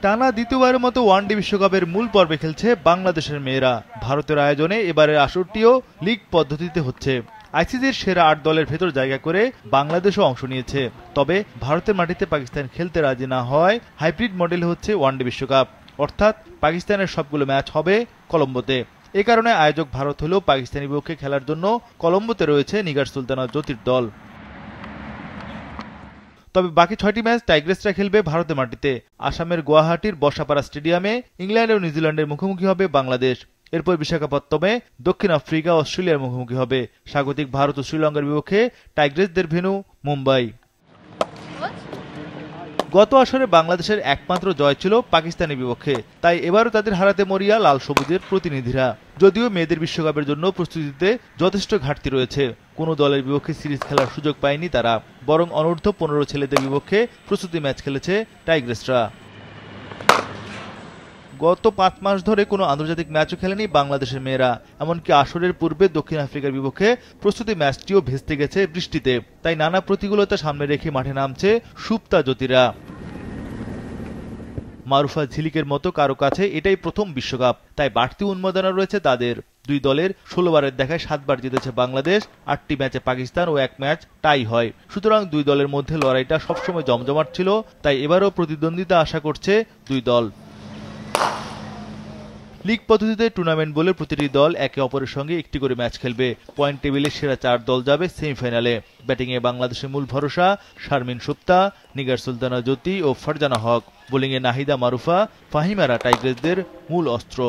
টানা দ্বিতীয়বারের মতো ওয়ানডে বিশ্বকাপের মূল পর্বে খেলছে বাংলাদেশের মেয়েরা। ভারতের আয়োজনে এবারের আসরটিও লিগ পদ্ধতিতে হচ্ছে। আইসিসির সেরা ৮ দলের ভেতর জায়গা করে বাংলাদেশও অংশ নিয়েছে। তবে ভারতের মাটিতে পাকিস্তান খেলতে রাজি না হওয়ায় হাইব্রিড মডেলে হচ্ছে ওয়ানডে বিশ্বকাপ, অর্থাৎ পাকিস্তানের সবগুলো ম্যাচ হবে কলম্বোতে। এ কারণে আয়োজক ভারত হলেও পাকিস্তানি বিপক্ষে খেলার জন্য কলম্বোতে রয়েছে নিগার সুলতানা জ্যোতির দল। তবে বাকি ৬টি ম্যাচ টাইগ্রেসরা খেলবে ভারতের মাটিতে। আসামের গুয়াহাটির বর্ষাপাড়া স্টেডিয়ামে ইংল্যান্ড ও নিউজিল্যান্ডের মুখোমুখি হবে বাংলাদেশ। এরপর বিশাখাপত্তমে দক্ষিণ আফ্রিকা অস্ট্রেলিয়ার মুখোমুখি হবে। স্বাগতিক ভারত ও শ্রীলঙ্কার বিপক্ষে টাইগ্রেসদের ভেন্যু মুম্বাই। গত আসরে বাংলাদেশের একমাত্র জয় ছিল পাকিস্তানের বিপক্ষে, তাই এবারও তাদের হারাতে মরিয়া লাল সবুজের প্রতিনিধিরা। যদিও মেয়েদের বিশ্বকাপের জন্য প্রস্তুতিতে যথেষ্ট ঘাটতি রয়েছে, কোনো দলের বিপক্ষে সিরিজ খেলার সুযোগ পায়নি তারা, বরং অনূর্ধ্ব ১৫ ছেলেদের বিপক্ষে প্রস্তুতি ম্যাচ খেলেছে টাইগ্রেসরা। গত ৫ মাস ধরে কোনো আন্তর্জাতিক ম্যাচও খেলেনি বাংলাদেশের মেয়েরা। এমনকি আসরের পূর্বে দক্ষিণ আফ্রিকার বিপক্ষে প্রস্তুতি ম্যাচটিও ভেস্তে গেছে বৃষ্টিতে। তাই নানা প্রতিকূলতা সামনে রেখে মাঠে নামছে সুপ্তা জ্যোতিরা। মারুফা ঝিলিকের মতো কারো কাছে এটাই প্রথম বিশ্বকাপ, তাই বাড়তি উন্মাদনা রয়েছে তাদের। দুই দলের ১৬ বারের দেখায় ৭ বার জিতেছে বাংলাদেশ, ৮টি ম্যাচে পাকিস্তান ও ১ ম্যাচ টাই হয়। সুতরাং দুই দলের মধ্যে লড়াইটা সবসময় জমজমাট ছিল, তাই এবারও প্রতিদ্বন্দ্বিতা আশা করছে দুই দল। লিগ পদ্ধতিতে টুর্নামেন্ট বলে প্রতিটি দল একে অপরের সঙ্গে একটি করে ম্যাচ খেলবে। পয়েন্ট টেবিলে সেরা ৪ দল যাবে সেমিফাইনালে। ব্যাটিংয়ে বাংলাদেশের মূল ভরসা শারমিন সুপ্তা, নিগার সুলতানা জ্যোতি ও ফারজানা হক। বোলিংয়ে নাহিদা, মারুফা, ফাহিমারা টাইগ্রেসদের মূল অস্ত্র।